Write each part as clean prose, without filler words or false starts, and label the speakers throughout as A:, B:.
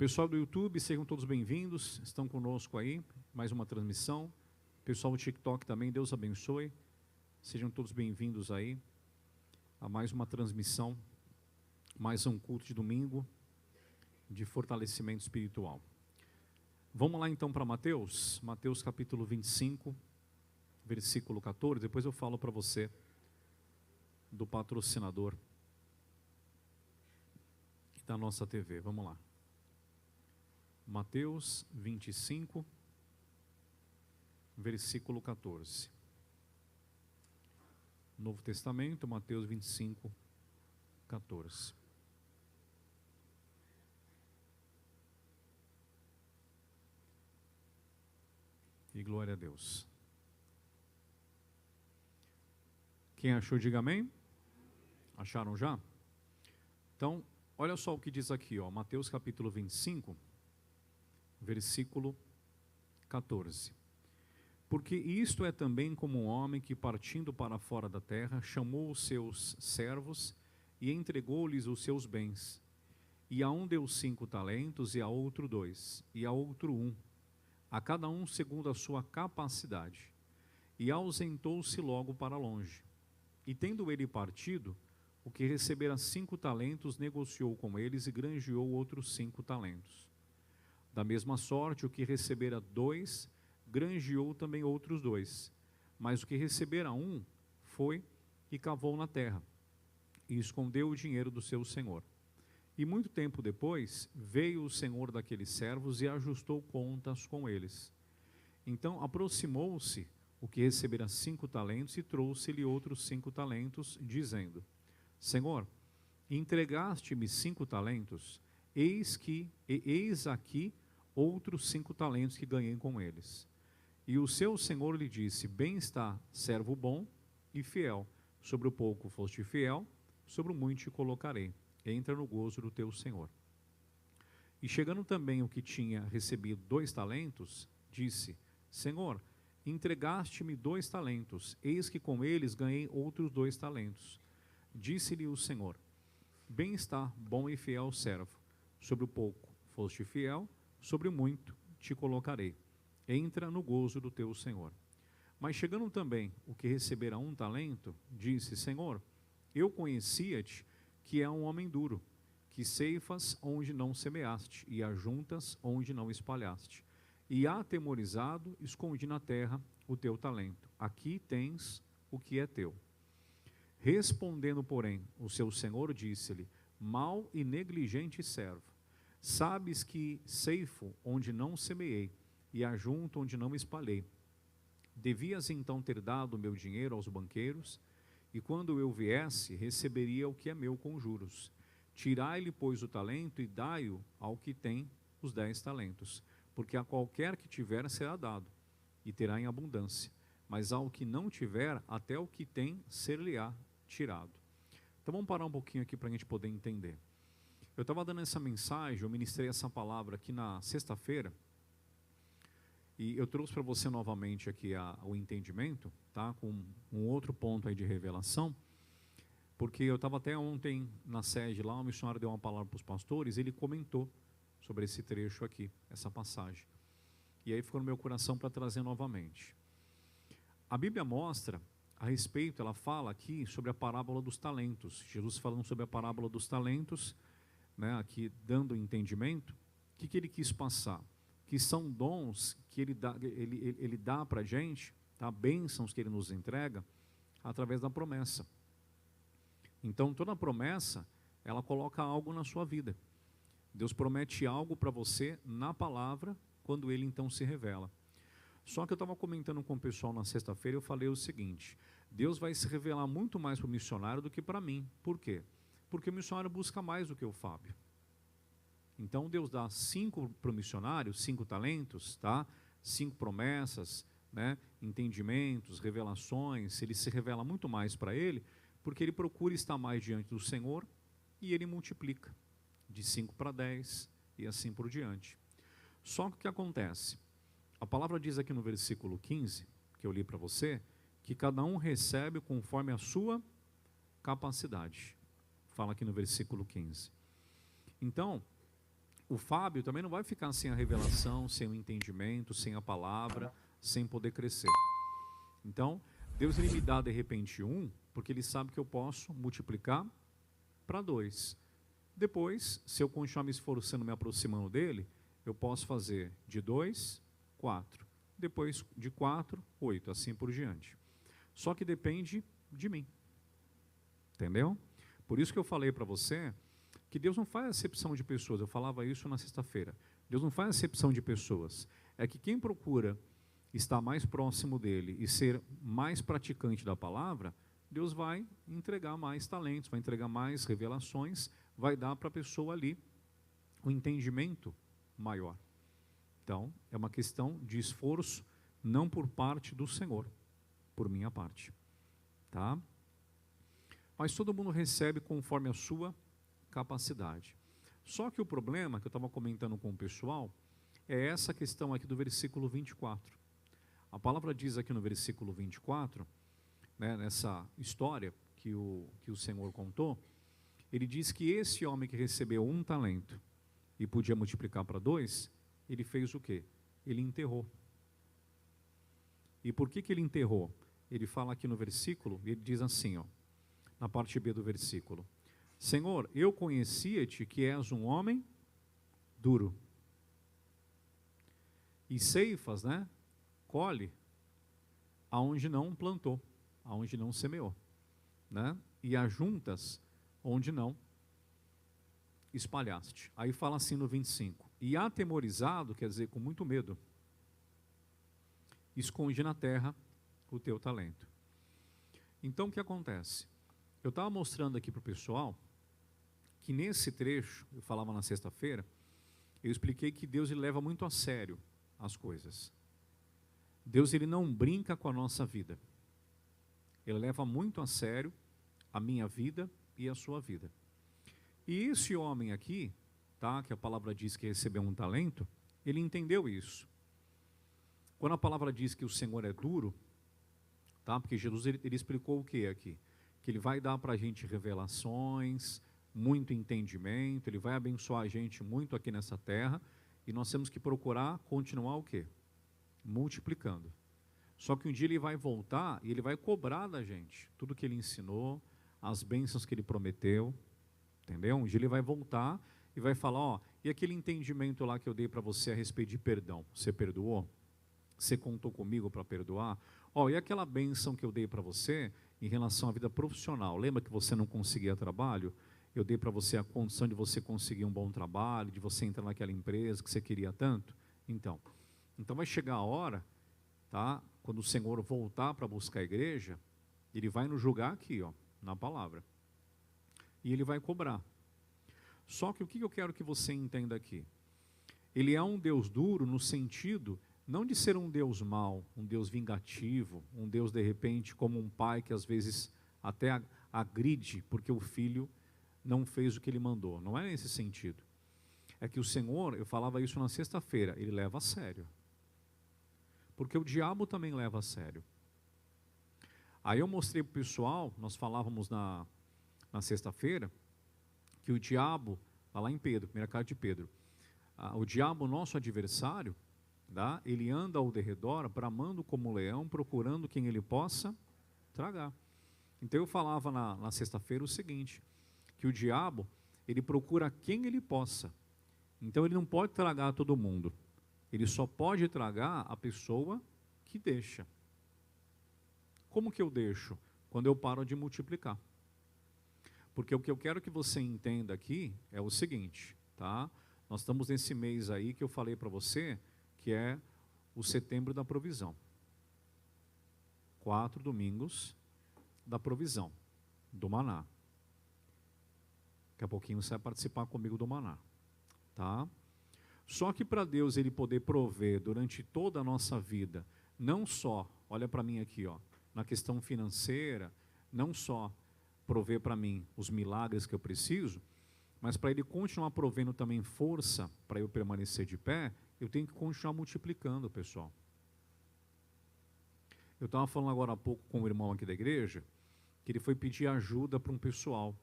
A: Pessoal do YouTube, sejam todos bem-vindos, estão conosco aí, mais uma transmissão. Pessoal do TikTok também, Deus abençoe, sejam todos bem-vindos aí a mais uma transmissão, mais um culto de domingo de fortalecimento espiritual. Vamos lá então para Mateus capítulo 25, versículo 14, depois eu falo para você do patrocinador da nossa TV, vamos lá. Mateus 25, versículo 14. Novo Testamento, Mateus 25, 14. E glória a Deus. Quem achou, diga amém. Acharam já? Então, olha só o que diz aqui, ó, Mateus capítulo 25, versículo 14. Porque isto é também como um homem que, partindo para fora da terra, chamou os seus servos e entregou-lhes os seus bens. E a um deu 5 talentos, e a outro 2, e a outro 1, a cada um segundo a sua capacidade. E ausentou-se logo para longe. E tendo ele partido, o que recebera 5 talentos negociou com eles e granjeou outros 5 talentos. Da mesma sorte, o que recebera 2, granjeou também outros 2. Mas o que recebera 1, foi e cavou na terra, e escondeu o dinheiro do seu senhor. E muito tempo depois, veio o senhor daqueles servos e ajustou contas com eles. Então aproximou-se o que recebera 5 talentos e trouxe-lhe outros 5 talentos, dizendo: Senhor, entregaste-me 5 talentos, eis aqui outros 5 talentos que ganhei com eles. E o seu senhor lhe disse: Bem está, servo bom e fiel, sobre o pouco foste fiel, sobre o muito te colocarei, entra no gozo do teu senhor. E chegando também o que tinha recebido 2 talentos, disse: Senhor, entregaste-me 2 talentos, eis que com eles ganhei outros 2 talentos. Disse-lhe o senhor: Bem está, bom e fiel servo, sobre o pouco foste fiel, sobre o muito te colocarei, entra no gozo do teu senhor. Mas chegando também o que recebera 1 talento, disse: Senhor, eu conhecia-te que é um homem duro, que ceifas onde não semeaste, e ajuntas onde não espalhaste. E atemorizado, escondi na terra o teu talento. Aqui tens o que é teu. Respondendo, porém, o seu senhor disse-lhe: Mau e negligente servo, sabes que ceifo onde não semeei, e ajunto onde não espalhei. Devias então ter dado o meu dinheiro aos banqueiros, e quando eu viesse, receberia o que é meu com juros. Tirai-lhe, pois, o talento e dai-o ao que tem os 10 talentos. Porque a qualquer que tiver será dado, e terá em abundância. Mas ao que não tiver, até o que tem ser-lhe-á tirado. Então vamos parar um pouquinho aqui para a gente poder entender. Eu estava dando essa mensagem, eu ministrei essa palavra aqui na sexta-feira, e eu trouxe para você novamente aqui o entendimento, tá? Com um outro ponto aí de revelação, porque eu estava até ontem na sede lá, o missionário deu uma palavra para os pastores, ele comentou sobre esse trecho aqui, essa passagem. E aí ficou no meu coração para trazer novamente. A Bíblia mostra a respeito, ela fala aqui sobre a parábola dos talentos. Jesus falando sobre a parábola dos talentos, né, aqui dando entendimento. O que ele quis passar? Que são dons que ele dá para a gente, tá? Bênçãos que ele nos entrega através da promessa. Então toda promessa, ela coloca algo na sua vida. Deus promete algo para você na palavra, quando ele então se revela. Só que eu estava comentando com o pessoal na sexta-feira, eu falei o seguinte: Deus vai se revelar muito mais para o missionário do que para mim. Por quê? Porque o missionário busca mais do que o Fábio. Então Deus dá 5 para o missionário, 5 talentos, tá? 5 promessas, né? Entendimentos, revelações. Ele se revela muito mais para ele, porque ele procura estar mais diante do Senhor e ele multiplica de 5 para 10 e assim por diante. Só que o que acontece? A palavra diz aqui no versículo 15, que eu li para você, que cada um recebe conforme a sua capacidade. Fala aqui no versículo 15. Então, o Fábio também não vai ficar sem a revelação, sem o entendimento, sem a palavra, sem poder crescer. Então, Deus ele me dá de repente 1, porque ele sabe que eu posso multiplicar para 2. Depois, se eu continuar me esforçando, me aproximando dele, eu posso fazer de 2, 4. Depois de 4, 8, assim por diante. Só que depende de mim. Entendeu? Por isso que eu falei para você que Deus não faz acepção de pessoas. Eu falava isso na sexta-feira. Deus não faz acepção de pessoas. É que quem procura estar mais próximo dele e ser mais praticante da palavra, Deus vai entregar mais talentos, vai entregar mais revelações, vai dar para a pessoa ali um entendimento maior. Então, é uma questão de esforço, não por parte do Senhor, por minha parte. Tá? Mas todo mundo recebe conforme a sua capacidade. Só que o problema, que eu estava comentando com o pessoal, é essa questão aqui do versículo 24. A palavra diz aqui no versículo 24, né, nessa história que o Senhor contou, ele diz que esse homem que recebeu 1 talento e podia multiplicar para 2, ele fez o quê? Ele enterrou. E por que ele enterrou? Ele fala aqui no versículo, ele diz assim, ó, na parte B do versículo: Senhor, eu conhecia-te que és um homem duro. E ceifas, né? Colhe aonde não plantou, aonde não semeou, né? E ajuntas onde não espalhaste. Aí fala assim no 25: e atemorizado, quer dizer, com muito medo, esconde na terra o teu talento. Então o que acontece? Eu estava mostrando aqui para o pessoal que nesse trecho, eu falava na sexta-feira, eu expliquei que Deus ele leva muito a sério as coisas. Deus ele não brinca com a nossa vida. Ele leva muito a sério a minha vida e a sua vida. E esse homem aqui, tá, que a palavra diz que recebeu 1 talento, ele entendeu isso. Quando a palavra diz que o Senhor é duro, tá, porque Jesus ele explicou o que aqui? Que ele vai dar para a gente revelações, muito entendimento, ele vai abençoar a gente muito aqui nessa terra, e nós temos que procurar continuar o quê? Multiplicando. Só que um dia ele vai voltar e ele vai cobrar da gente tudo que ele ensinou, as bênçãos que ele prometeu, entendeu? Um dia ele vai voltar e vai falar, ó, e aquele entendimento lá que eu dei para você a respeito de perdão, você perdoou? Você contou comigo para perdoar? Ó, e aquela bênção que eu dei para você em relação à vida profissional, lembra que você não conseguia trabalho? Eu dei para você a condição de você conseguir um bom trabalho, de você entrar naquela empresa que você queria tanto? Então vai chegar a hora, tá? Quando o Senhor voltar para buscar a igreja, ele vai nos julgar aqui, ó, na palavra. E ele vai cobrar. Só que o que eu quero que você entenda aqui? Ele é um Deus duro no sentido não de ser um Deus mau, um Deus vingativo, um Deus de repente como um pai que às vezes até agride porque o filho não fez o que ele mandou. Não é nesse sentido. É que o Senhor, eu falava isso na sexta-feira, ele leva a sério. Porque o diabo também leva a sério. Aí eu mostrei para o pessoal, nós falávamos na sexta-feira, que o diabo, lá em Pedro, primeira carta de Pedro, o diabo, nosso adversário, tá? Ele anda ao derredor, bramando como leão, procurando quem ele possa tragar. Então eu falava na sexta-feira o seguinte, que o diabo, ele procura quem ele possa. Então ele não pode tragar todo mundo. Ele só pode tragar a pessoa que deixa. Como que eu deixo? Quando eu paro de multiplicar. Porque o que eu quero que você entenda aqui é o seguinte, tá? Nós estamos nesse mês aí que eu falei para você, que é o setembro da provisão. 4 domingos da provisão, do maná. Daqui a pouquinho você vai participar comigo do maná, tá? Só que para Deus ele poder prover durante toda a nossa vida, não só, olha para mim aqui, ó, na questão financeira, não só prover para mim os milagres que eu preciso, mas para ele continuar provendo também força para eu permanecer de pé, eu tenho que continuar multiplicando, pessoal. Eu estava falando agora há pouco com um irmão aqui da igreja, que ele foi pedir ajuda para um pessoal.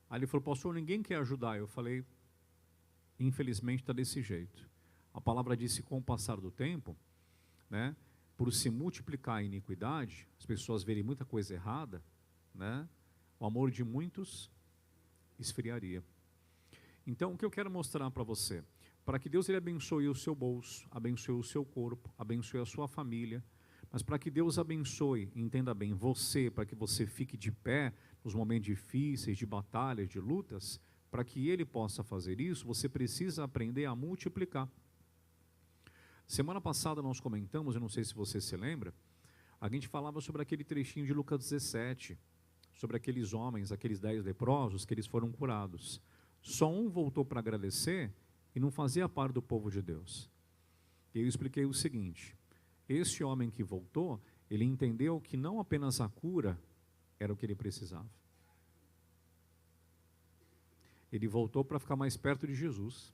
A: Aí ele falou, pastor, ninguém quer ajudar. Eu falei, Infelizmente está desse jeito. A palavra diz que com o passar do tempo, né, por se multiplicar a iniquidade, as pessoas verem muita coisa errada, né, o amor de muitos esfriaria. Então, o que eu quero mostrar para você? Para que Deus ele abençoe o seu bolso, abençoe o seu corpo, abençoe a sua família, mas para que Deus abençoe, entenda bem, você, para que você fique de pé nos momentos difíceis, de batalhas, de lutas, para que Ele possa fazer isso, você precisa aprender a multiplicar. Semana passada nós comentamos, eu não sei se você se lembra, a gente falava sobre aquele trechinho de Lucas 17, sobre aqueles homens, aqueles 10 leprosos, que eles foram curados. Só um voltou para agradecer e não fazia parte do povo de Deus. E eu expliquei o seguinte, esse homem que voltou, ele entendeu que não apenas a cura era o que ele precisava. Ele voltou para ficar mais perto de Jesus.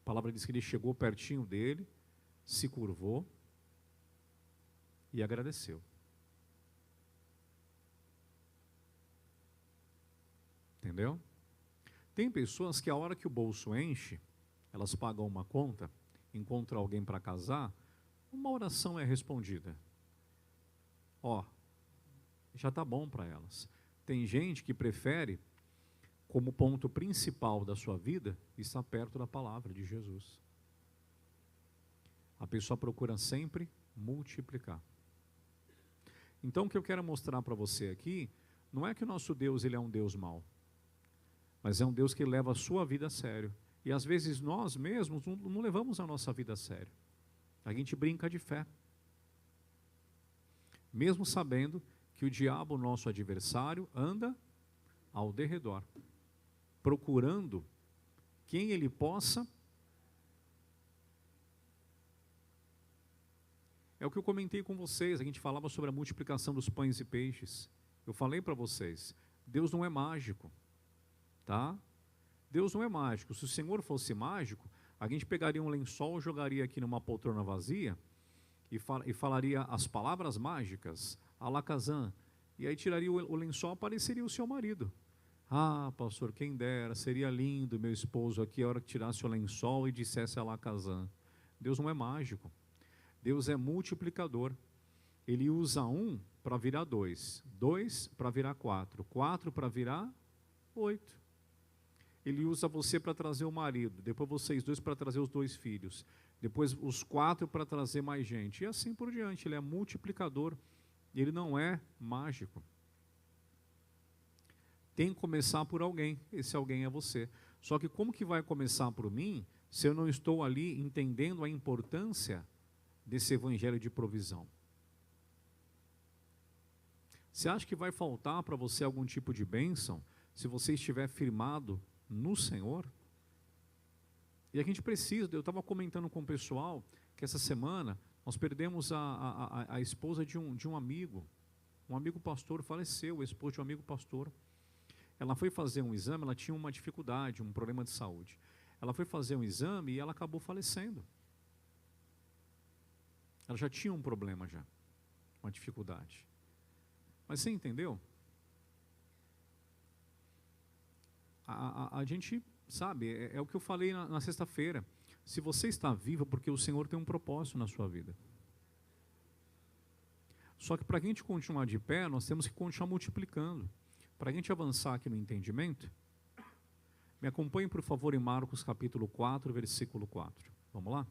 A: A palavra diz que ele chegou pertinho dele, se curvou e agradeceu. Entendeu? Tem pessoas que a hora que o bolso enche, elas pagam uma conta, encontram alguém para casar, uma oração é respondida. Ó, já está bom para elas. Tem gente que prefere, como ponto principal da sua vida, estar perto da palavra de Jesus. A pessoa procura sempre multiplicar. Então, o que eu quero mostrar para você aqui, não é que o nosso Deus ele é um Deus mau, mas é um Deus que leva a sua vida a sério. E às vezes nós mesmos não levamos a nossa vida a sério. A gente brinca de fé. Mesmo sabendo que o diabo, nosso adversário, anda ao derredor, procurando quem ele possa. É o que eu comentei com vocês, a gente falava sobre a multiplicação dos pães e peixes. Eu falei para vocês, Deus não é mágico, tá? Deus não é mágico. Se o Senhor fosse mágico, a gente pegaria um lençol, jogaria aqui numa poltrona vazia e falaria as palavras mágicas, alakazam, e aí tiraria o lençol, apareceria o seu marido. Ah, pastor, quem dera, seria lindo meu esposo aqui a hora que tirasse o lençol e dissesse alakazam. Deus não é mágico. Deus é multiplicador. Ele usa 1 para virar 2, 2 para virar 4, 4 para virar 8. Ele usa você para trazer o marido, depois vocês dois para trazer os 2 filhos, depois os 4 para trazer mais gente, e assim por diante. Ele é multiplicador, ele não é mágico. Tem que começar por alguém, esse alguém é você. Só que como que vai começar por mim, se eu não estou ali entendendo a importância desse evangelho de provisão? Você acha que vai faltar para você algum tipo de bênção, se você estiver firmado no Senhor? E a gente precisa, eu estava comentando com o pessoal, que essa semana nós perdemos a esposa de um amigo pastor faleceu, a esposa de um amigo pastor. Ela foi fazer um exame, ela tinha uma dificuldade, um problema de saúde. Ela foi fazer um exame e ela acabou falecendo. Ela já tinha um problema já, uma dificuldade. Mas você entendeu? A gente sabe, é o que eu falei na sexta-feira. Se você está vivo, porque o Senhor tem um propósito na sua vida. Só que para a gente continuar de pé, nós temos que continuar multiplicando. Para a gente avançar aqui no entendimento, me acompanhe, por favor, em Marcos capítulo 4, versículo 4. Vamos lá?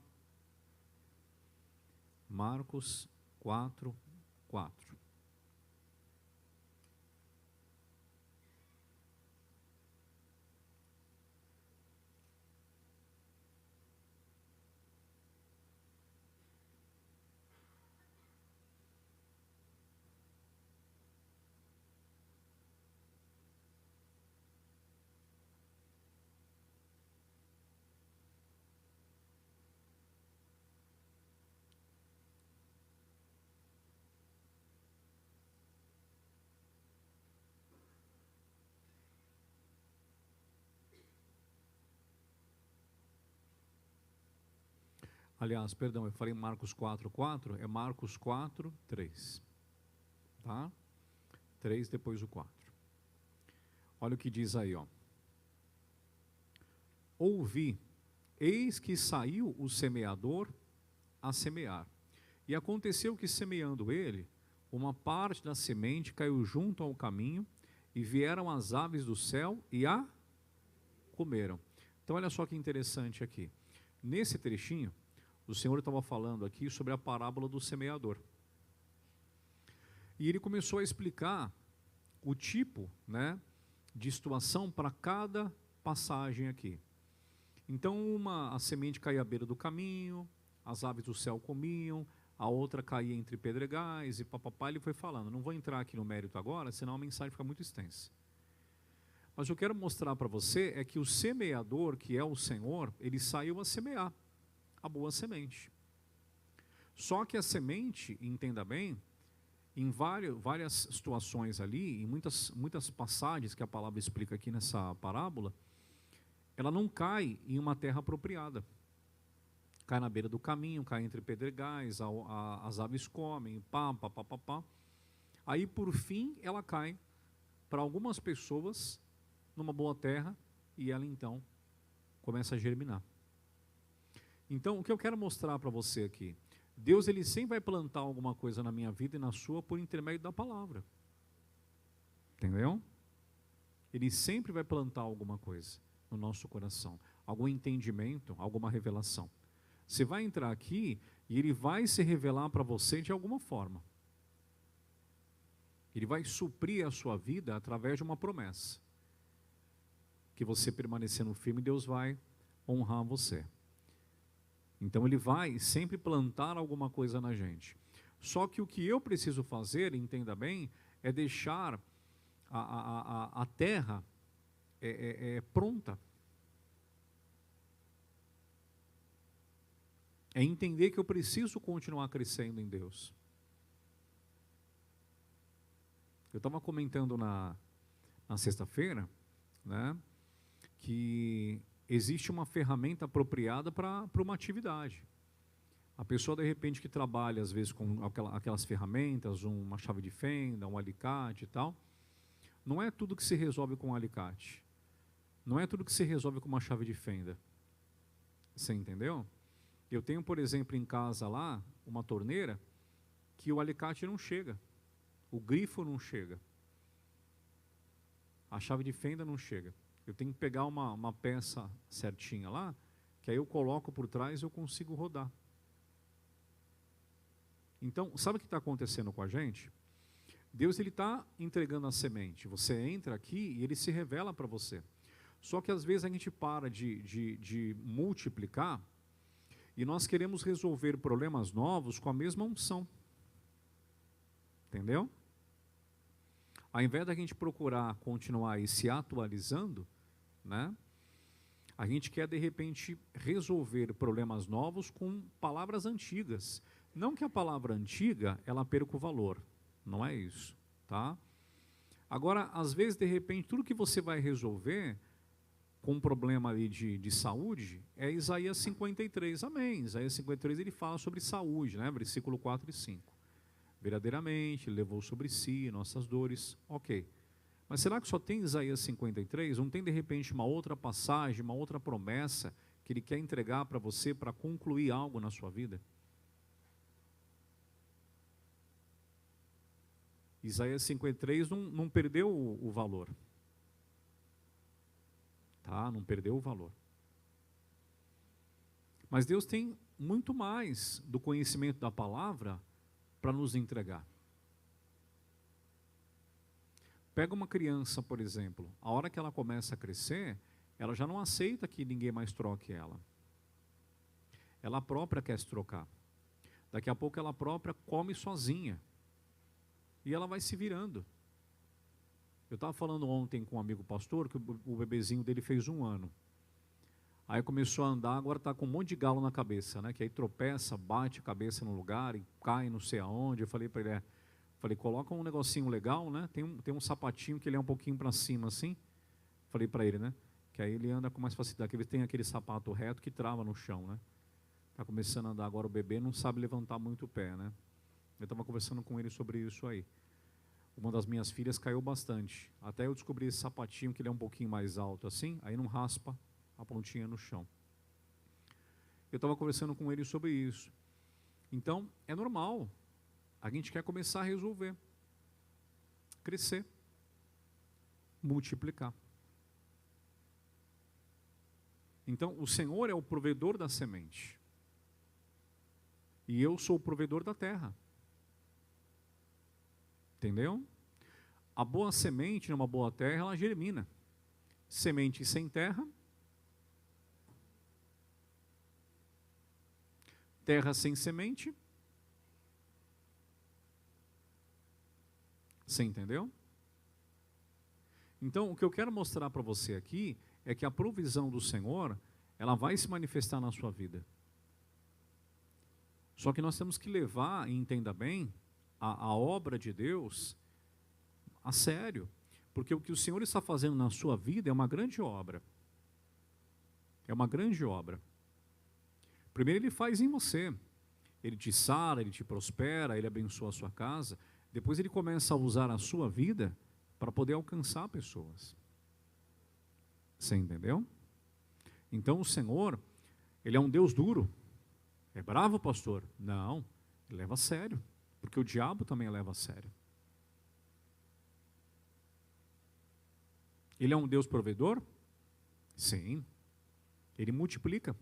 A: Marcos 4, 4. Aliás, perdão, eu falei Marcos 4, 4, é Marcos 4, 3. Tá? 3 depois o 4. Olha o que diz aí, ó. Ouvi, eis que saiu o semeador a semear. E aconteceu que, semeando ele, uma parte da semente caiu junto ao caminho, e vieram as aves do céu e a comeram. Então, olha só que interessante aqui. Nesse trechinho, o Senhor estava falando aqui sobre a parábola do semeador. E ele começou a explicar o tipo, né, de situação para cada passagem aqui. Então, a semente caía à beira do caminho, as aves do céu comiam, a outra caía entre pedregais e papapá. Ele foi falando. Não vou entrar aqui no mérito agora, senão a mensagem fica muito extensa. Mas o que eu quero mostrar para você é que o semeador, que é o Senhor, ele saiu a semear a boa semente. Só que a semente, entenda bem, em várias situações ali, em muitas passagens que a palavra explica aqui nessa parábola, ela não cai em uma terra apropriada. Cai na beira do caminho, cai entre pedregais, as aves comem, pá. Aí, por fim, ela cai para algumas pessoas numa boa terra e ela, então, começa a germinar. Então, o que eu quero mostrar para você aqui, Deus, ele sempre vai plantar alguma coisa na minha vida e na sua por intermédio da palavra. Entendeu? Ele sempre vai plantar alguma coisa no nosso coração, algum entendimento, alguma revelação. Você vai entrar aqui e ele vai se revelar para você de alguma forma. Ele vai suprir a sua vida através de uma promessa. Que você permanecendo firme, Deus vai honrar você. Então ele vai sempre plantar alguma coisa na gente. Só que o que eu preciso fazer, entenda bem, é deixar a terra pronta. É entender que eu preciso continuar crescendo em Deus. Eu estava comentando na sexta-feira, né, que existe uma ferramenta apropriada para uma atividade. A pessoa, de repente, que trabalha, às vezes, com aquelas ferramentas, uma chave de fenda, um alicate e tal, não é tudo que se resolve com um alicate. Não é tudo que se resolve com uma chave de fenda. Você entendeu? Eu tenho, por exemplo, em casa lá, uma torneira, que o alicate não chega. O grifo não chega. A chave de fenda não chega. Eu tenho que pegar uma peça certinha lá, que aí eu coloco por trás e eu consigo rodar. Então, sabe o que está acontecendo com a gente? Deus, ele está entregando a semente. Você entra aqui e ele se revela para você. Só que às vezes a gente para de multiplicar e nós queremos resolver problemas novos com a mesma unção. Entendeu? Ao invés da gente procurar continuar aí se atualizando, né, a gente quer, de repente, resolver problemas novos com palavras antigas. Não que a palavra antiga, ela perca o valor. Não é isso, tá? Agora, às vezes, de repente, tudo que você vai resolver com um problema ali de saúde é Isaías 53. Amém. Isaías 53, ele fala sobre saúde, né? Versículo 4 e 5. Verdadeiramente, ele levou sobre si nossas dores. Ok. Mas será que só tem Isaías 53? Não tem, de repente, uma outra passagem, uma outra promessa que ele quer entregar para você para concluir algo na sua vida? Isaías 53 não perdeu o valor. Tá? Não perdeu o valor. Mas Deus tem muito mais do conhecimento da palavra para nos entregar. Pega uma criança, por exemplo, a hora que ela começa a crescer, ela já não aceita que ninguém mais troque ela. Ela própria quer se trocar. Daqui a pouco ela própria come sozinha. E ela vai se virando. Eu estava falando ontem com um amigo pastor que o bebezinho dele fez 1 ano. Aí começou a andar, agora está com um monte de galo na cabeça, né? Que aí tropeça, bate a cabeça no lugar e cai não sei aonde. Eu falei para ele, falei, coloca um negocinho legal, né? Tem um sapatinho que ele é um pouquinho para cima assim. Falei para ele, né? Que aí ele anda com mais facilidade, que ele tem aquele sapato reto que trava no chão, né? Está começando a andar agora, o bebê não sabe levantar muito o pé, né? Eu estava conversando com ele sobre isso aí. Uma das minhas filhas caiu bastante. Até eu descobri esse sapatinho, que ele é um pouquinho mais alto assim, aí não raspa a pontinha no chão. Eu estava conversando com ele sobre isso. Então, é normal. A gente quer começar a resolver. Crescer. Multiplicar. Então, o Senhor é o provedor da semente. E eu sou o provedor da terra. Entendeu? A boa semente numa boa terra, ela germina. Semente sem terra. Terra sem semente. Você entendeu? Então, o que eu quero mostrar para você aqui é que a provisão do Senhor, ela vai se manifestar na sua vida. Só que nós temos que levar, e entenda bem, a obra de Deus a sério. Porque o que o Senhor está fazendo na sua vida é uma grande obra. É uma grande obra. Primeiro Ele faz em você. Ele te sara, Ele te prospera, Ele abençoa a sua casa. Depois Ele começa a usar a sua vida para poder alcançar pessoas. Você entendeu? Então o Senhor, Ele é um Deus duro. É bravo, pastor? Não, Ele leva a sério. Porque o diabo também leva a sério. Ele é um Deus provedor? Sim. Ele multiplica.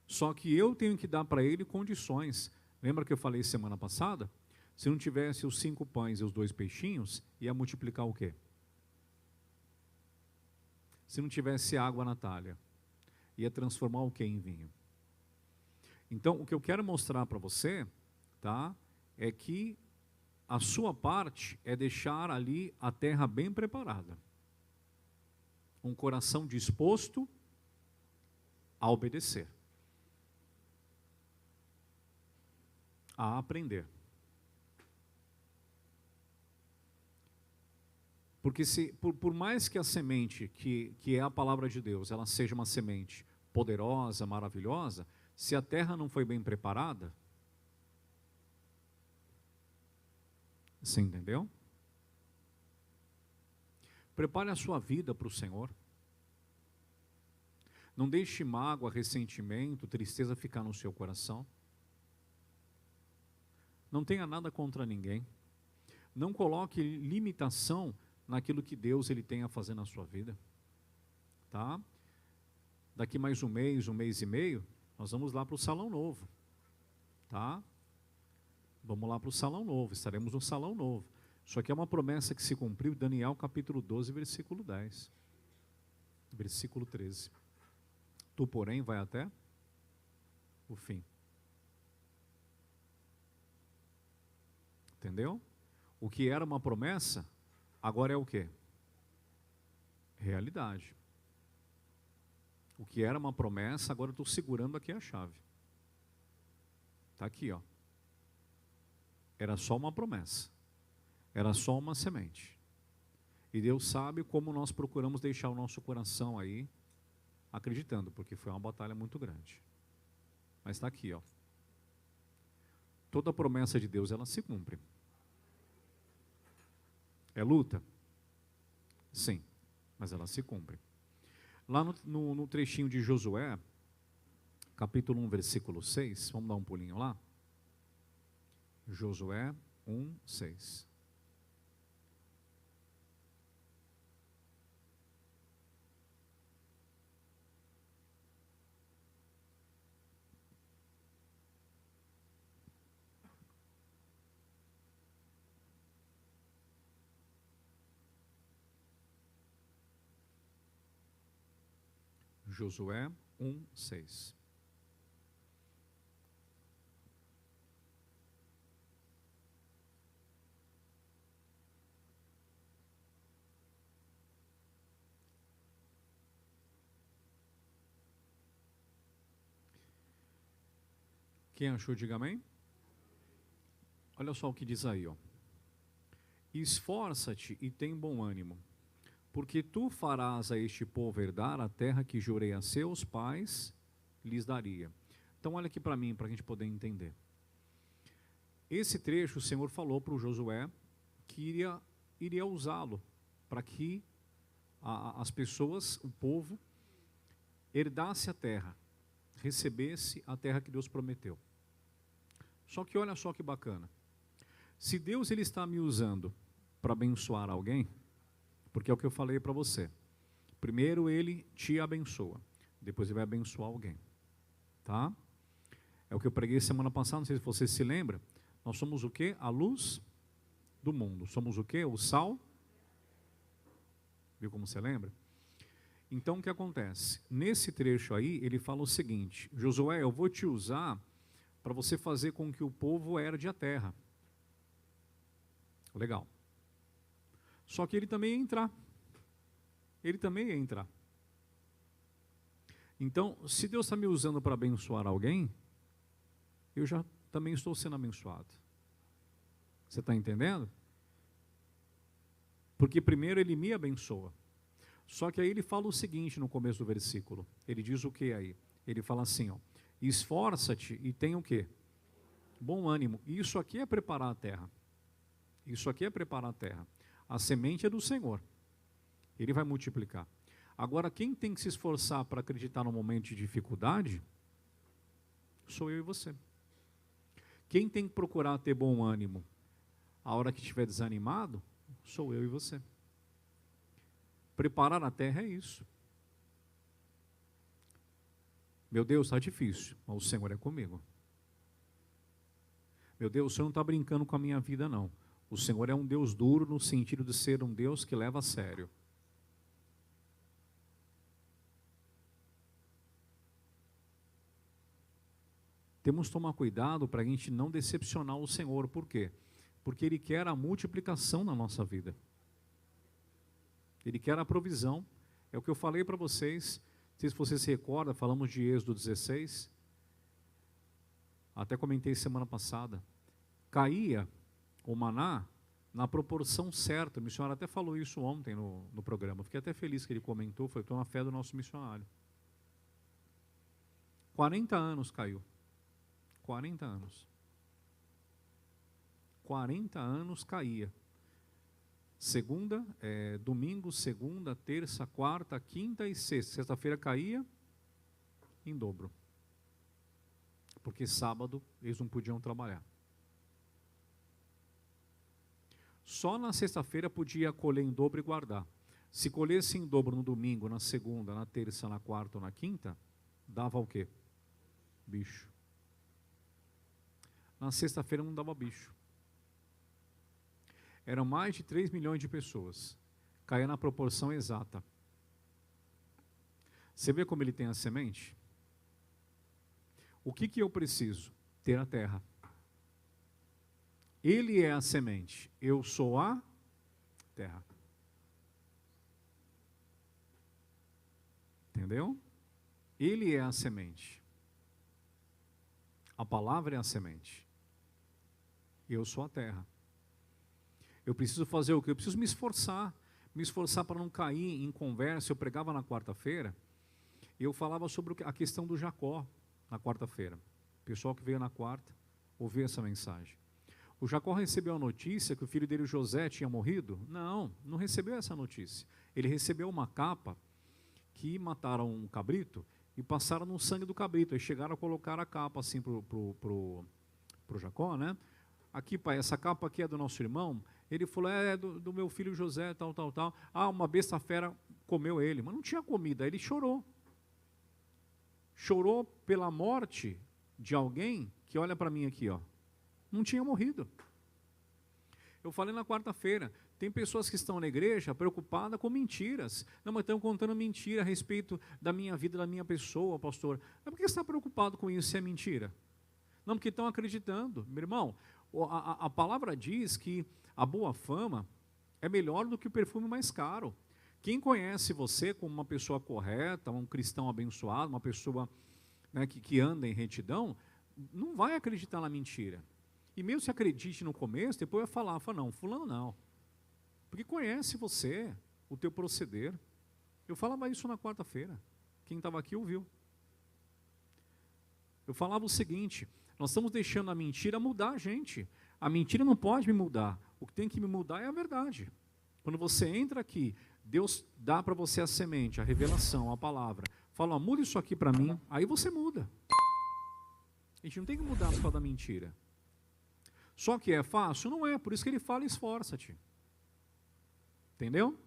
A: Só que eu tenho que dar para Ele condições. Lembra que eu falei semana passada? Se não tivesse os 5 pães e os 2 peixinhos, ia multiplicar o quê? Se não tivesse água na talha, ia transformar o quê em vinho? Então, o que eu quero mostrar para você, tá, é que a sua parte é deixar ali a terra bem preparada. Um coração disposto a obedecer. A aprender. Porque por mais que a semente, que é a palavra de Deus, ela seja uma semente poderosa, maravilhosa, se a terra não foi bem preparada, você entendeu? Prepare a sua vida para o Senhor. Não deixe mágoa, ressentimento, tristeza ficar no seu coração. Não tenha nada contra ninguém. Não coloque limitação naquilo que Deus Ele tem a fazer na sua vida. Tá? Daqui mais um mês e meio, nós vamos lá para o Salão Novo. Tá? Vamos lá para o Salão Novo, estaremos no Salão Novo. Isso aqui é uma promessa que se cumpriu, Daniel capítulo 12, versículo 10. Versículo 13. Tu, porém, vai até o fim. Entendeu? O que era uma promessa, agora é o quê? Realidade. O que era uma promessa, agora eu estou segurando aqui a chave. Está aqui, ó. Era só uma promessa. Era só uma semente. E Deus sabe como nós procuramos deixar o nosso coração aí, acreditando, porque foi uma batalha muito grande. Mas está aqui, ó. Toda promessa de Deus, ela se cumpre. É luta? Sim, mas ela se cumpre. Lá no trechinho de Josué, capítulo 1, versículo 6, vamos dar um pulinho lá? Josué 1, 6. Josué 1, 6. Quem achou, diga amém. Olha só o que diz aí, ó. Esforça-te e tem bom ânimo, porque tu farás a este povo herdar a terra que jurei a seus pais, lhes daria. Então olha aqui para mim, para a gente poder entender. Esse trecho o Senhor falou para o Josué que iria usá-lo para que as pessoas, o povo, herdasse a terra, recebesse a terra que Deus prometeu. Só que olha só que bacana. Se Deus ele está me usando para abençoar alguém, porque é o que eu falei para você. Primeiro ele te abençoa, depois ele vai abençoar alguém. Tá? É o que eu preguei semana passada, não sei se você se lembra. Nós somos o quê? A luz do mundo. Somos o quê? O sal. Viu como você lembra? Então o que acontece? Nesse trecho aí, ele fala o seguinte: Josué, eu vou te usar para você fazer com que o povo herde a terra. Legal. Só que ele também ia entrar. Ele também ia entrar. Então, se Deus está me usando para abençoar alguém, eu já também estou sendo abençoado. Você está entendendo? Porque primeiro ele me abençoa. Só que aí ele fala o seguinte no começo do versículo. Ele diz o que aí? Ele fala assim, ó: esforça-te e tenha o quê? Bom ânimo. Isso aqui é preparar a terra. Isso aqui é preparar a terra. A semente é do Senhor. Ele vai multiplicar. Agora, quem tem que se esforçar para acreditar no momento de dificuldade, sou eu e você. Quem tem que procurar ter bom ânimo a hora que estiver desanimado, sou eu e você. Preparar a terra é isso. Meu Deus, está difícil, mas o Senhor é comigo. Meu Deus, o Senhor não está brincando com a minha vida, não. O Senhor é um Deus duro no sentido de ser um Deus que leva a sério. Temos que tomar cuidado para a gente não decepcionar o Senhor. Por quê? Porque Ele quer a multiplicação na nossa vida. Ele quer a provisão. É o que eu falei para vocês. Não sei se você se recorda, falamos de Êxodo 16. Até comentei semana passada. Caía o maná na proporção certa. O missionário até falou isso ontem no programa. Fiquei até feliz que ele comentou. Foi: estou na fé do nosso missionário. 40 anos caiu. 40 anos. 40 anos caía. Domingo, segunda, terça, quarta, quinta e sexta. Sexta-feira caía em dobro. Porque sábado eles não podiam trabalhar. Só na sexta-feira podia colher em dobro e guardar. Se colhesse em dobro no domingo, na segunda, na terça, na quarta ou na quinta, dava o quê? Bicho. Na sexta-feira não dava bicho. Eram mais de 3 milhões de pessoas. Caía na proporção exata. Você vê como ele tem a semente? O que eu preciso? Ter a terra. Ele é a semente. Eu sou a terra. Entendeu? Ele é a semente. A palavra é a semente. Eu sou a terra. Eu preciso fazer o quê? Eu preciso me esforçar para não cair em conversa. Eu pregava na quarta-feira, e eu falava sobre a questão do Jacó, na quarta-feira. O pessoal que veio na quarta, ouviu essa mensagem. O Jacó recebeu a notícia que o filho dele, José, tinha morrido? Não recebeu essa notícia. Ele recebeu uma capa que mataram um cabrito e passaram no sangue do cabrito. Aí chegaram a colocar a capa assim pro Jacó, né? Aqui, pai, essa capa aqui é do nosso irmão. Ele falou: é do meu filho José, tal. Ah, uma besta fera comeu ele. Mas não tinha comida. Aí ele chorou. Chorou pela morte de alguém que, olha para mim aqui, ó, não tinha morrido. Eu falei na quarta-feira, tem pessoas que estão na igreja preocupadas com mentiras. Não, mas estão contando mentira a respeito da minha vida, da minha pessoa, pastor. Mas por que você está preocupado com isso se é mentira? Não, porque estão acreditando. Meu irmão, a palavra diz que a boa fama é melhor do que o perfume mais caro. Quem conhece você como uma pessoa correta, um cristão abençoado, uma pessoa, né, que anda em retidão, não vai acreditar na mentira. E mesmo se acredite no começo, depois vai falar, não, fulano não. Porque conhece você, o teu proceder. Eu falava isso na quarta-feira. Quem estava aqui ouviu. Eu falava o seguinte: nós estamos deixando a mentira mudar a gente. A mentira não pode me mudar. O que tem que me mudar é a verdade. Quando você entra aqui, Deus dá para você a semente, a revelação, a palavra. Fala, ó, muda isso aqui para mim, aí você muda. A gente não tem que mudar por causa da mentira. Só que é fácil? Não é, por isso que ele fala, esforça-te. Entendeu?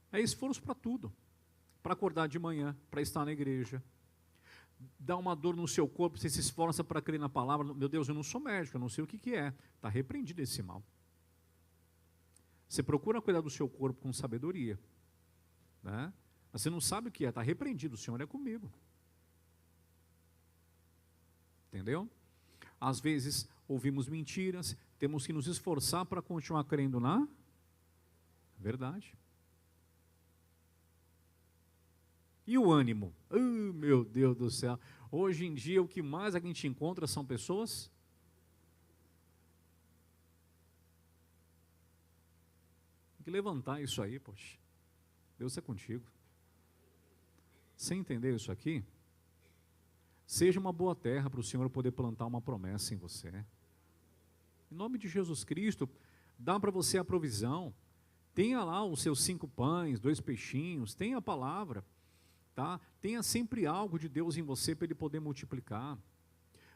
A: É esforço para tudo. Para acordar de manhã, para estar na igreja. Dá uma dor no seu corpo, você se esforça para crer na palavra. Meu Deus, eu não sou médico, eu não sei o que é. Está repreendido esse mal. Você procura cuidar do seu corpo com sabedoria. Né? Mas você não sabe o que é, está repreendido, o Senhor é comigo. Entendeu? Às vezes ouvimos mentiras, temos que nos esforçar para continuar crendo na verdade. E o ânimo? Meu Deus do céu. Hoje em dia o que mais a gente encontra são pessoas tem que levantar isso aí, poxa. Deus é contigo. Você entendeu isso aqui? Seja uma boa terra para o Senhor poder plantar uma promessa em você. Em nome de Jesus Cristo, dá para você a provisão. Tenha lá os seus 5 pães, 2 peixinhos, tenha a palavra. Tá? Tenha sempre algo de Deus em você para Ele poder multiplicar.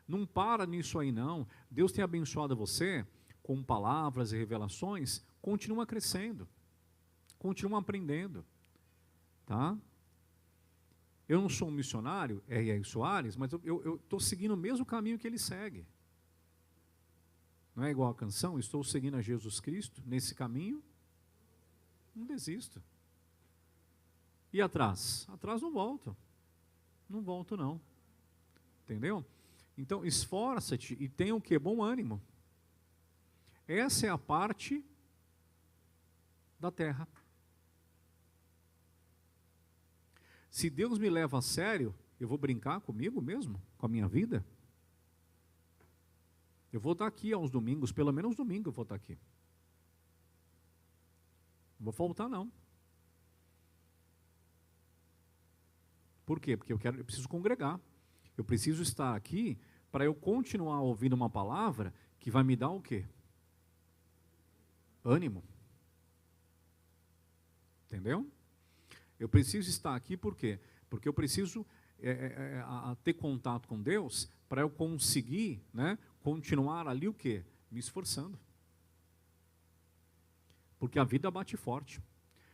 A: Não para nisso aí não. Deus tem abençoado você com palavras e revelações, continua crescendo. Continua aprendendo. Tá? Eu não sou um missionário, R.R. Soares, mas eu estou seguindo o mesmo caminho que ele segue. Não é igual a canção, estou seguindo a Jesus Cristo nesse caminho, não desisto. E atrás? Atrás não volto. Não volto não. Entendeu? Então, esforça-te e tenha o quê? Bom ânimo. Essa é a parte da terra. Se Deus me leva a sério, eu vou brincar comigo mesmo? Com a minha vida? Eu vou estar aqui aos domingos, pelo menos domingo eu vou estar aqui. Não vou faltar não. Por quê? Porque eu preciso congregar. Eu preciso estar aqui para eu continuar ouvindo uma palavra que vai me dar o quê? Ânimo. Entendeu? Eu preciso estar aqui por quê? Porque eu preciso ter contato com Deus para eu conseguir, né, continuar ali o quê? Me esforçando. Porque a vida bate forte.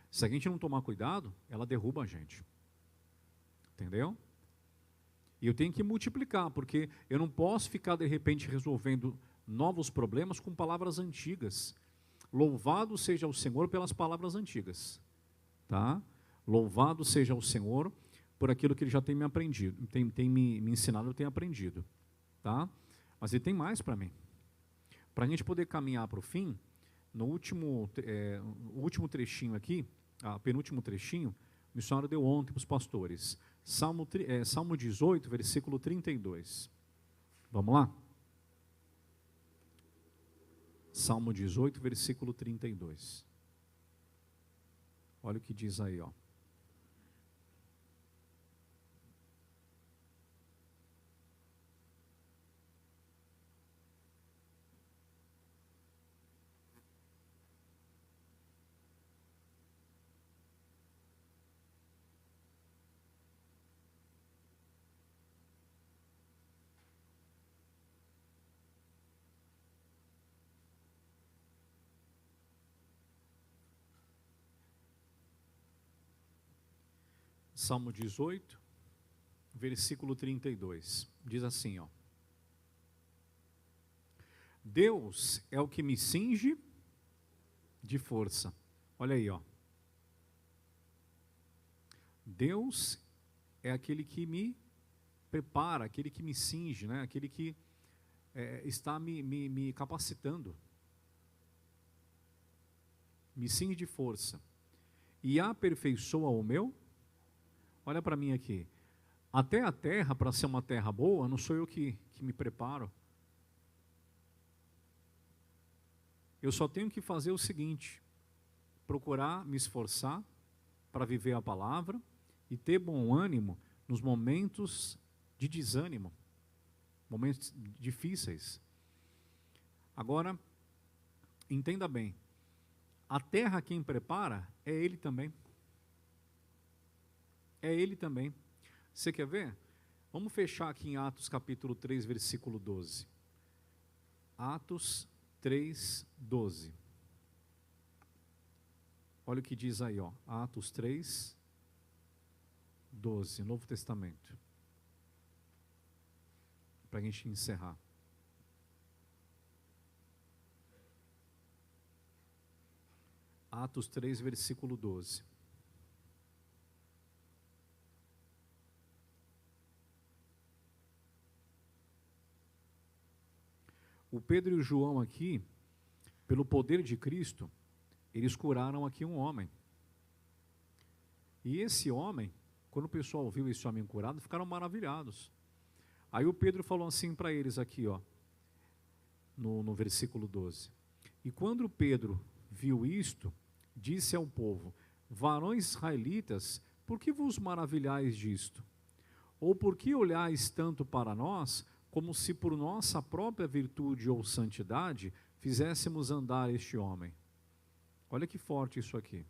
A: Se a gente não tomar cuidado, ela derruba a gente. Entendeu? E eu tenho que multiplicar, porque eu não posso ficar de repente resolvendo novos problemas com palavras antigas. Louvado seja o Senhor pelas palavras antigas. Tá? Louvado seja o Senhor por aquilo que Ele já tem me aprendido, tem me ensinado, eu tenho aprendido. Tá? Mas Ele tem mais para mim. Para a gente poder caminhar para o fim, no último trechinho aqui, penúltimo trechinho, o missionário deu ontem para os pastores. Salmo 18, versículo 32. Vamos lá? Salmo 18, versículo 32. Olha o que diz aí, ó. Salmo 18, versículo 32, diz assim, ó. Deus é o que me cinge de força. Olha aí, ó. Deus é aquele que me prepara, aquele que me cinge, né? Aquele que está me capacitando. Me cinge de força. E aperfeiçoa o meu. Olha para mim aqui. Até a terra, para ser uma terra boa, não sou eu que me preparo. Eu só tenho que fazer o seguinte: procurar me esforçar para viver a palavra e ter bom ânimo nos momentos de desânimo, momentos difíceis. Agora, entenda bem, a terra quem prepara é Ele também. É Ele também. Você quer ver? Vamos fechar aqui em Atos capítulo 3, versículo 12. Atos 3, 12. Olha o que diz aí, ó. Atos 3, 12, Novo Testamento. Para a gente encerrar. Atos 3, versículo 12. O Pedro e o João aqui, pelo poder de Cristo, eles curaram aqui um homem. E esse homem, quando o pessoal viu esse homem curado, ficaram maravilhados. Aí o Pedro falou assim para eles aqui, ó, no versículo 12. E quando Pedro viu isto, disse ao povo: varões israelitas, por que vos maravilhais disto? Ou por que olhais tanto para nós, como se por nossa própria virtude ou santidade fizéssemos andar este homem? Olha que forte isso aqui.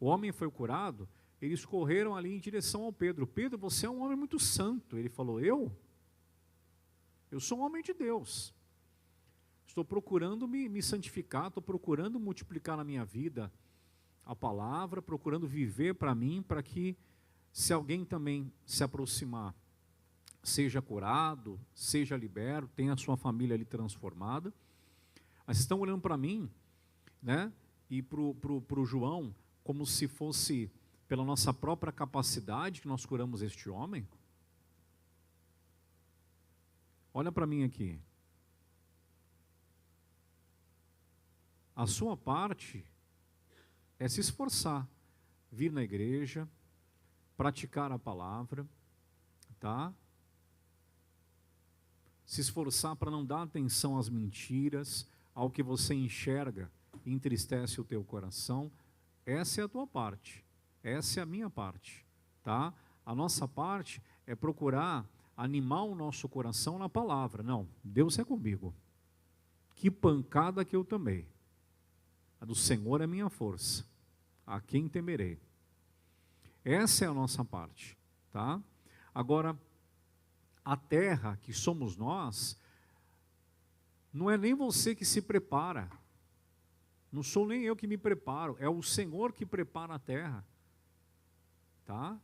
A: O homem foi curado, eles correram ali em direção ao Pedro. Pedro, você é um homem muito santo. Ele falou: eu sou um homem de Deus. Estou procurando me santificar, estou procurando multiplicar na minha vida a palavra, procurando viver para mim, para que se alguém também se aproximar, seja curado, seja liberto, tenha a sua família ali transformada. Mas estão olhando para mim, né, e para o João, como se fosse pela nossa própria capacidade que nós curamos este homem? Olha para mim aqui. A sua parte é se esforçar, vir na igreja, praticar a palavra, tá? Se esforçar para não dar atenção às mentiras, ao que você enxerga e entristece o teu coração. Essa é a tua parte, essa é a minha parte, tá? A nossa parte é procurar animar o nosso coração na palavra. Não, Deus é comigo. Que pancada que eu tomei. A do Senhor é minha força. A quem temerei? Essa é a nossa parte, tá? Agora, a terra que somos nós, não é nem você que se prepara. Não sou nem eu que me preparo, é o Senhor que prepara a terra, tá?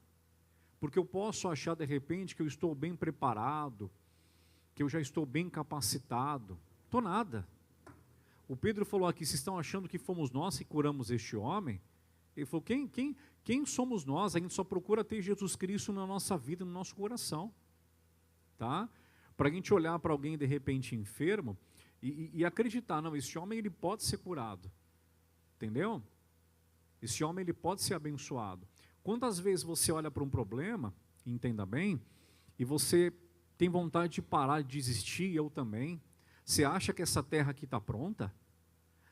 A: Porque eu posso achar de repente que eu estou bem preparado, que eu já estou bem capacitado. Estou nada. O Pedro falou aqui: vocês estão achando que fomos nós que curamos este homem? Ele falou: quem somos nós? A gente só procura ter Jesus Cristo na nossa vida, no nosso coração, tá? Para a gente olhar para alguém de repente enfermo e acreditar: não, esse homem ele pode ser curado, entendeu? Esse homem ele pode ser abençoado. Quantas vezes você olha para um problema, entenda bem, e você tem vontade de parar, de desistir, eu também. Você acha que essa terra aqui está pronta?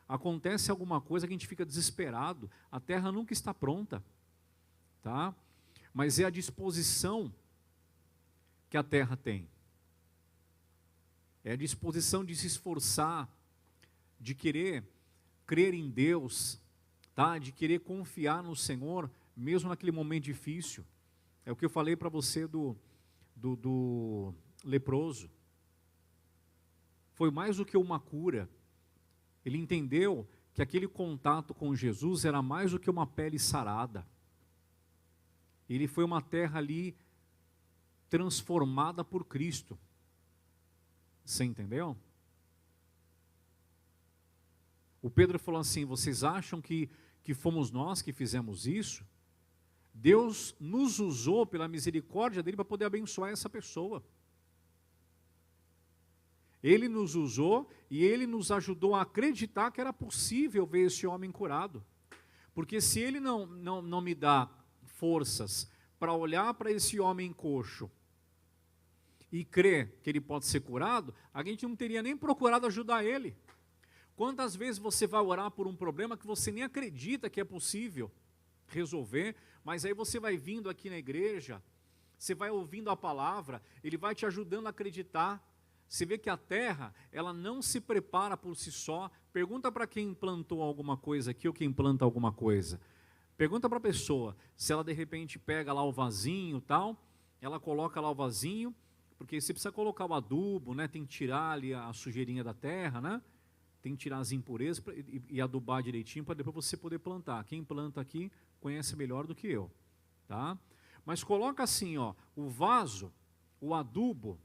A: Acontece alguma coisa que a gente fica desesperado. A terra nunca está pronta, tá? Mas é a disposição que a terra tem. É a disposição de se esforçar, de querer crer em Deus, tá? De querer confiar no Senhor, mesmo naquele momento difícil. É o que eu falei para você do leproso. Foi mais do que uma cura. Ele entendeu que aquele contato com Jesus era mais do que uma pele sarada. Ele foi uma terra ali transformada por Cristo. Você entendeu? O Pedro falou assim: vocês acham que fomos nós que fizemos isso? Deus nos usou pela misericórdia dele para poder abençoar essa pessoa. Ele nos usou e ele nos ajudou a acreditar que era possível ver esse homem curado. Porque se ele não me dá forças para olhar para esse homem coxo e crer que ele pode ser curado, a gente não teria nem procurado ajudar ele. Quantas vezes você vai orar por um problema que você nem acredita que é possível resolver, mas aí você vai vindo aqui na igreja, Você vai ouvindo a palavra, ele vai te ajudando a acreditar. Você vê que a terra, ela não se prepara por si só. Pergunta para quem plantou alguma coisa aqui ou quem planta alguma coisa. Pergunta para a pessoa, se ela de repente pega lá o vasinho e tal, ela coloca lá o vasinho, porque você precisa colocar o adubo, né? Tem que tirar ali a sujeirinha da terra, né? Tem que tirar as impurezas e adubar direitinho para depois você poder plantar. Quem planta aqui conhece melhor do que eu, tá? Mas coloca assim, ó, o vaso, o adubo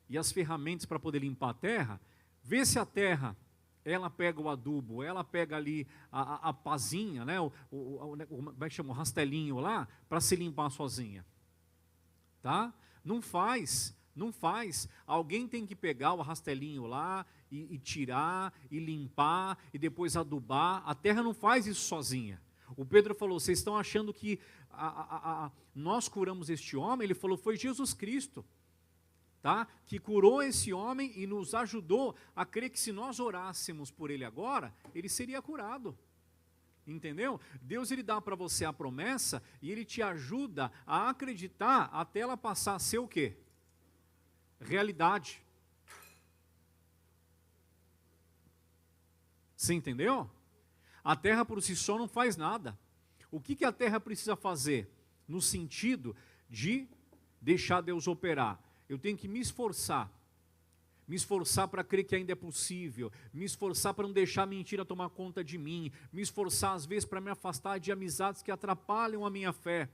A: e as ferramentas para poder limpar a terra. Vê se a terra, ela pega o adubo, ela pega ali a pazinha, né? Como é que chama? O rastelinho lá, para se limpar sozinha, tá? Não faz. Alguém tem que pegar o rastelinho lá e tirar, e limpar, e depois adubar. A terra não faz isso sozinha. O Pedro falou, vocês estão achando que nós curamos este homem? Ele falou, foi Jesus Cristo, tá? Que curou esse homem e nos ajudou a crer que se nós orássemos por ele agora, ele seria curado. Entendeu? Deus, ele dá para você a promessa e ele te ajuda a acreditar até ela passar a ser o quê? Realidade. Você entendeu? A terra por si só não faz nada. O que a terra precisa fazer? No sentido de deixar Deus operar. Eu tenho que me esforçar para crer que ainda é possível, me esforçar para não deixar a mentira tomar conta de mim, me esforçar às vezes para me afastar de amizades que atrapalham a minha fé.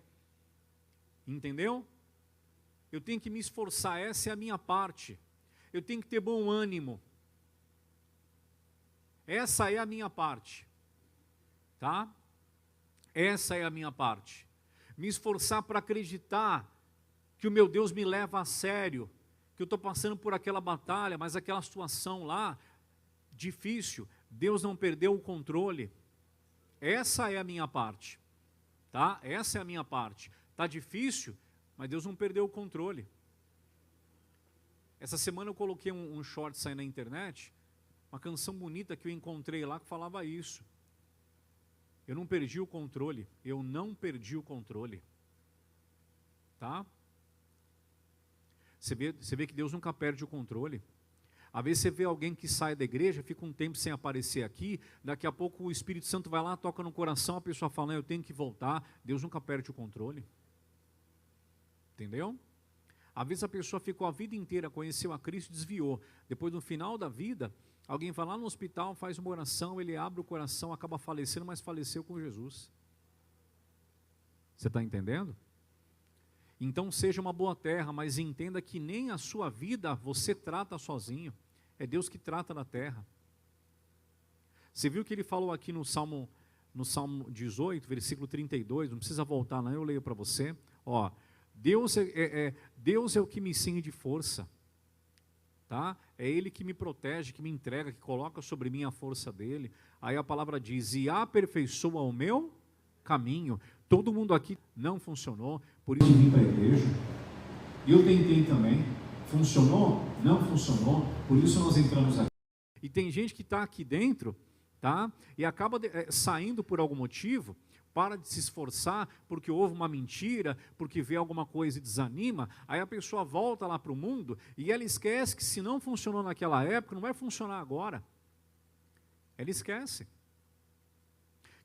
A: Entendeu? Eu tenho que me esforçar, essa é a minha parte. Eu tenho que ter bom ânimo. Essa é a minha parte. Tá? Essa é a minha parte. Me esforçar para acreditar que o meu Deus me leva a sério, que eu estou passando por aquela batalha, mas aquela situação lá, difícil, Deus não perdeu o controle. Essa é a minha parte. Tá? Essa é a minha parte. Está difícil, mas Deus não perdeu o controle. Essa semana eu coloquei um short aí na internet, uma canção bonita que eu encontrei lá que falava isso. Eu não perdi o controle, eu não perdi o controle. Tá? Você vê que Deus nunca perde o controle. Às vezes você vê alguém que sai da igreja, fica um tempo sem aparecer aqui, daqui a pouco o Espírito Santo vai lá, toca no coração, a pessoa fala, eu tenho que voltar. Deus nunca perde o controle. Entendeu? Às vezes a pessoa ficou a vida inteira, conheceu a Cristo e desviou. Depois, no final da vida, alguém vai lá no hospital, faz uma oração, ele abre o coração, acaba falecendo, mas faleceu com Jesus. Você está entendendo? Então seja uma boa terra, mas entenda que nem a sua vida você trata sozinho. É Deus que trata da terra. Você viu que ele falou aqui no Salmo 18, versículo 32, não precisa voltar não, eu leio para você. Ó, Deus é o que me ensina de força. Tá? É Ele que me protege, que me entrega, que coloca sobre mim a força dEle. Aí a palavra diz, e aperfeiçoa o meu caminho. Todo mundo aqui não funcionou, por isso vim para a igreja. E eu tentei também. Funcionou? Não funcionou, por isso nós entramos aqui. E tem gente que está aqui dentro, tá? E acaba saindo por algum motivo, para de se esforçar, porque houve uma mentira, porque vê alguma coisa e desanima, aí a pessoa volta lá para o mundo, e ela esquece que se não funcionou naquela época, não vai funcionar agora. Ela esquece.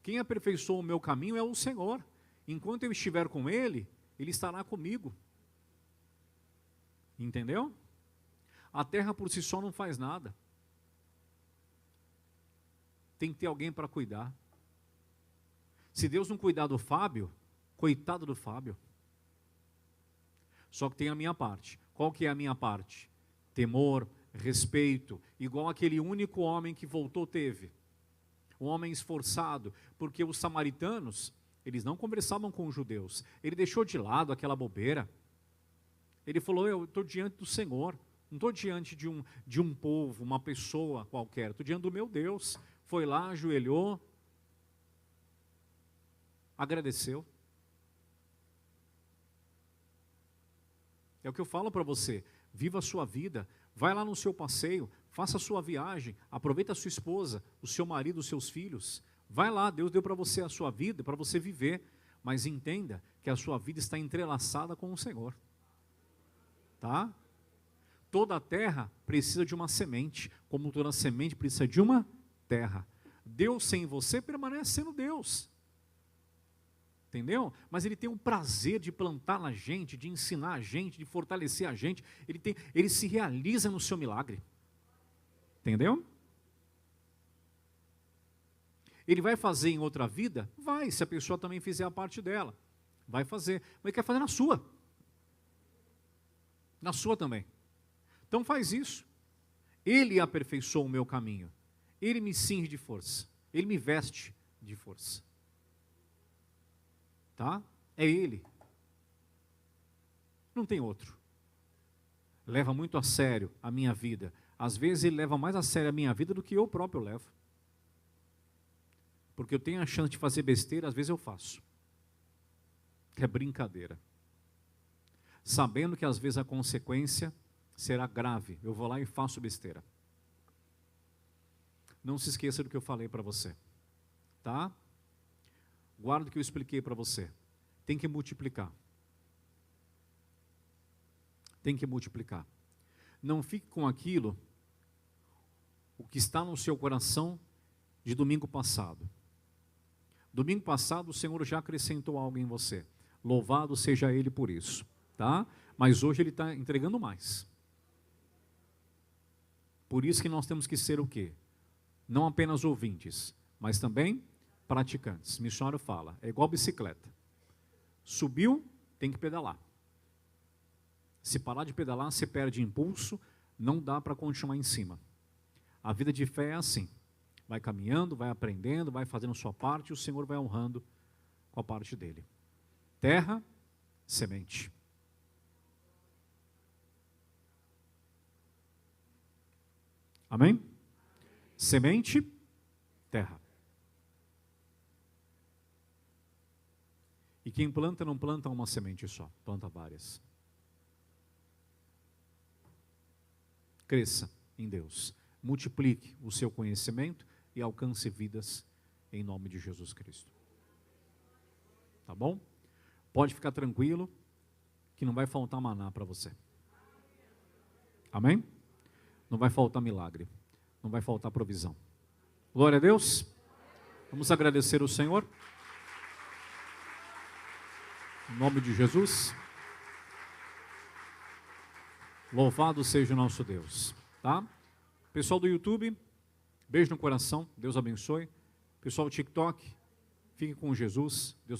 A: Quem aperfeiçoou o meu caminho é o Senhor. Enquanto eu estiver com Ele, Ele estará comigo. Entendeu? A terra por si só não faz nada. Tem que ter alguém para cuidar. Se Deus não cuidar do Fábio, coitado do Fábio. Só que tem a minha parte. Qual que é a minha parte? Temor, respeito, igual aquele único homem que voltou teve. Um homem esforçado, porque os samaritanos, eles não conversavam com os judeus. Ele deixou de lado aquela bobeira. Ele falou, eu estou diante do Senhor, não estou diante de um povo, uma pessoa qualquer, estou diante do meu Deus. Foi lá, ajoelhou, agradeceu. É o que eu falo para você, viva a sua vida, vai lá no seu passeio, faça a sua viagem, aproveita a sua esposa, o seu marido, os seus filhos, vai lá, Deus deu para você a sua vida, para você viver, mas entenda que a sua vida está entrelaçada com o Senhor. Tá? Toda a terra precisa de uma semente, como toda semente precisa de uma terra. Deus sem você permanece sendo Deus. Entendeu? Mas Ele tem um prazer de plantar na gente, de ensinar a gente, de fortalecer a gente. Ele se realiza no seu milagre. Entendeu? Ele vai fazer em outra vida? Vai, se a pessoa também fizer a parte dela. Vai fazer. Mas Ele quer fazer na sua. Na sua também. Então faz isso. Ele aperfeiçoou o meu caminho. Ele me cinge de força. Ele me veste de força. Tá? É Ele. Não tem outro. Leva muito a sério a minha vida. Às vezes Ele leva mais a sério a minha vida do que eu próprio levo. Porque eu tenho a chance de fazer besteira, às vezes eu faço. É brincadeira. Sabendo que às vezes a consequência será grave. Eu vou lá e faço besteira. Não se esqueça do que eu falei para você. Tá? Guarda o que eu expliquei para você. Tem que multiplicar. Tem que multiplicar. Não fique com aquilo, o que está no seu coração de domingo passado. Domingo passado o Senhor já acrescentou algo em você. Louvado seja Ele por isso. Tá? Mas hoje Ele está entregando mais. Por isso que nós temos que ser o quê? Não apenas ouvintes, mas também praticantes. Missionário fala, é igual bicicleta. Subiu, tem que pedalar. Se parar de pedalar, você perde impulso, não dá para continuar em cima. A vida de fé é assim. Vai caminhando, vai aprendendo, vai fazendo sua parte e o Senhor vai honrando com a parte dele. Terra, semente. Amém? Semente, terra. E quem planta não planta uma semente só, planta várias. Cresça em Deus. Multiplique o seu conhecimento e alcance vidas em nome de Jesus Cristo. Tá bom? Pode ficar tranquilo que não vai faltar maná para você. Amém? Não vai faltar milagre. Não vai faltar provisão. Glória a Deus. Vamos agradecer o Senhor. Em nome de Jesus. Louvado seja o nosso Deus. Tá? Pessoal do YouTube, beijo no coração. Deus abençoe. Pessoal do TikTok, fique com Jesus. Deus